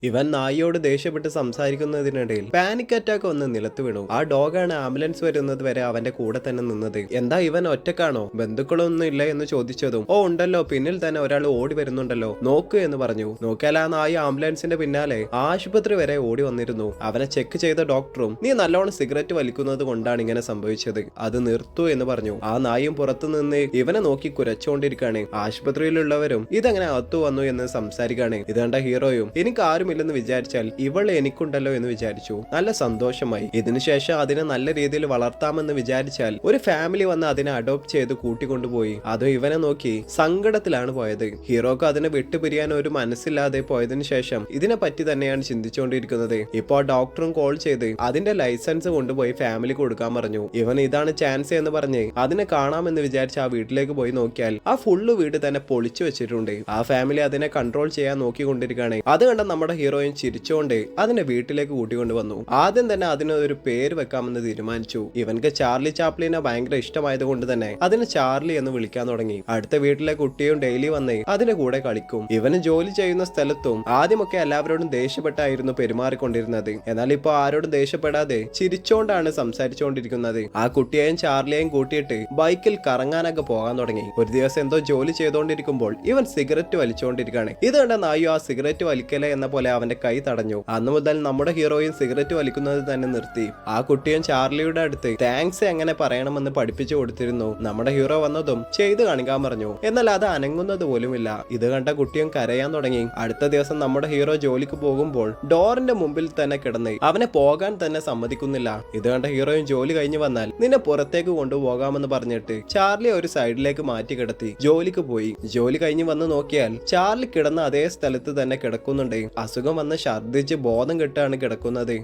ഇവൻ നായിയോട് ദേഷ്യപ്പെട്ട് സംസാരിക്കുന്നതിനിടയിൽ panic attack വന്ന് നിലത്ത് വീണു. ആ ഡോഗാണ് ആംബുലൻസ് വരുന്നത് വരെ അവന്റെ കൂടെ തന്നെ നിന്നത്. എന്താ ഇവൻ ഒറ്റക്കാണോ, ബന്ധുക്കളൊന്നും ഇല്ല എന്ന് ചോദിച്ചതും ഓ ഉണ്ടല്ലോ, പിന്നിൽ തന്നെ ഒരാൾ ഓടി വരുന്നുണ്ടല്ലോ, നോക്ക് എന്ന് പറഞ്ഞു. നോക്കിയാൽ ആ നായി ആംബുലൻസിന്റെ പിന്നാലെ ആശുപത്രി വരെ ഓടി വന്നിരുന്നു. അവനെ ചെക്ക് ചെയ്ത ഡോക്ടറും നീ നല്ലോണം സിഗരറ്റ് വലിക്കുന്നത് കൊണ്ടാണ് ഇങ്ങനെ സംഭവിച്ചത്, അത് നിർത്തൂ എന്ന് പറഞ്ഞു. ആ നായും പുറത്തു നിന്ന് ഇവനെ നോക്കി കുരച്ചുകൊണ്ടിരിക്കുകയാണ്. ആശുപത്രിയിലുള്ളവരും ഇതെങ്ങനെ അകത്തു വന്നു എന്ന് സംസാരിക്കുകയാണ്. ഇത് കണ്ട ഹീറോയും എനിക്ക് ആരുമില്ലെന്ന് വിചാരിച്ചാൽ ഇവൾ എനിക്കുണ്ടല്ലോ എന്ന് വിചാരിച്ചു. നല്ല സന്തോഷമായി. ഇതിനുശേഷം അതിനെ നല്ല രീതിയിൽ വളർത്താമെന്ന് വിചാരിച്ചാൽ ഒരു ഫാമിലി വന്ന് അതിനെ അഡോപ്റ്റ് ചെയ്ത് കൂട്ടിക്കൊണ്ടുപോയി. അതോ ഇവനെ നോക്കി സങ്കടത്തിലാണ് പോയത്. ഹീറോക്ക് അതിനെ വിട്ടുപിരിയാൻ ഒരു മനസ്സില്ലാതെ പോയതിനു ശേഷം ഇതിനെ പറ്റി തന്നെയാണ് ചിന്തിച്ചുകൊണ്ടിരിക്കുന്നത്. ഇപ്പോ ഡോക്ടറും കോൾ ചെയ്ത് അതിന്റെ ലൈസൻസ് കൊണ്ടുപോയി ഫാമിലി കൊടുക്കാൻ പറഞ്ഞു. ഇവൻ ഇതാണ് ചാൻസ് എന്ന് പറഞ്ഞ് അതിനെ കാണാമെന്ന് വിചാരിച്ച് ആ വീട്ടിലേക്ക് പോയി നോക്കിയാൽ ആ ഫുള്ള് വീട് തന്നെ പൊളിച്ചു വെച്ചിട്ടുണ്ട്. ആ ഫാമിലി അതിനെ കൺട്രോൾ ചെയ്യാൻ നോക്കിക്കൊണ്ടിരിക്കുകയാണ്. അത് കണ്ട നമ്മുടെ ഹീറോയിൻ ചിരിച്ചുകൊണ്ട് അതിനെ വീട്ടിലേക്ക് കൂട്ടിക്കൊണ്ട് വന്നു. ആദ്യം തന്നെ അതിന് ഒരു പേര് വെക്കാമെന്ന് തീരുമാനിച്ചു. ഇവൻക്ക് ചാർലി ചാപ്ലിനെ ഭയങ്കര ഇഷ്ടമായത് കൊണ്ട് തന്നെ അതിന് ചാർലി എന്ന് വിളിക്കാൻ തുടങ്ങി. അടുത്ത വീട്ടിലെ കുട്ടിയും ഡെയിലി വന്ന് അതിന്റെ കൂടെ കളിക്കും. ഇവന് ജോലി ചെയ്യുന്ന സ്ഥലത്തും ആദ്യമൊക്കെ എല്ലാവരോടും ദേഷ്യപ്പെട്ടായിരുന്നു പെരുമാറിക്കൊണ്ടിരുന്നത്. എന്നാൽ ഇപ്പൊ ആരോടും ദേഷ്യപ്പെടാതെ ചിരിച്ചോണ്ടാണ് സംസാരിച്ചുകൊണ്ടിരിക്കുന്നത്. ആ കുട്ടിയെയും ചാർലിയെയും കൂട്ടിയിട്ട് ബൈക്കിൽ കറങ്ങാനൊക്കെ പോകാൻ തുടങ്ങി. ഒരു ദിവസം എന്തോ ജോലി ചെയ്തുകൊണ്ടിരിക്കുമ്പോൾ ഇവൻ സിഗരറ്റ് വലിച്ചുകൊണ്ടിരിക്കുകയാണ്. ഇത് കണ്ട നായു ആ സിഗരറ്റ് വലിക്കല എന്ന പോലെ അവന്റെ കൈ തടഞ്ഞു. അന്ന് മുതൽ നമ്മുടെ ഹീറോയിൻ സിഗരറ്റ് വലിക്കുന്നത് തന്നെ നിർത്തി. ആ കുട്ടിയും ചാർലിയുടെ അടുത്ത് താങ്ക്സ് എങ്ങനെ പറയണമെന്ന് പഠിപ്പിച്ചു കൊടുത്തിരുന്നു. നമ്മുടെ ഹീറോ വന്നതും ചെയ്ത് കാണിക്കാൻ പറഞ്ഞു. എന്നാൽ അത് അനങ്ങുന്നത് പോലുമില്ല. ഇത് കണ്ട കുട്ടിയും കരയാൻ തുടങ്ങി. അടുത്ത ദിവസം നമ്മുടെ ഹീറോ ജോലിക്ക് പോകുമ്പോൾ ഡോറിന്റെ മുമ്പിൽ തന്നെ കിടന്ന് അവനെ പോകാൻ തന്നെ സമ്മതിക്കുന്നില്ല. ഇത് കണ്ട ഹീറോയും ജോലി കഴിഞ്ഞ് വന്നാൽ നിന്നെ പുറത്തേക്ക് കൊണ്ടുപോകാമെന്ന് പറഞ്ഞിട്ട് ചാർലി ഒരു സൈഡിലേക്ക് മാറ്റി കിടത്തി ജോലിക്ക് പോയി. ജോലി കഴിഞ്ഞ് വന്ന് നോക്കിയാൽ ചാർലി കിടന്ന അതേ സ്ഥലത്ത് തന്നെ കിടക്കുന്നുണ്ട്. അസുഖം വന്ന് ഛർദ്ദിച്ച് ബോധം കെട്ടാണ് കിടക്കുന്നത്.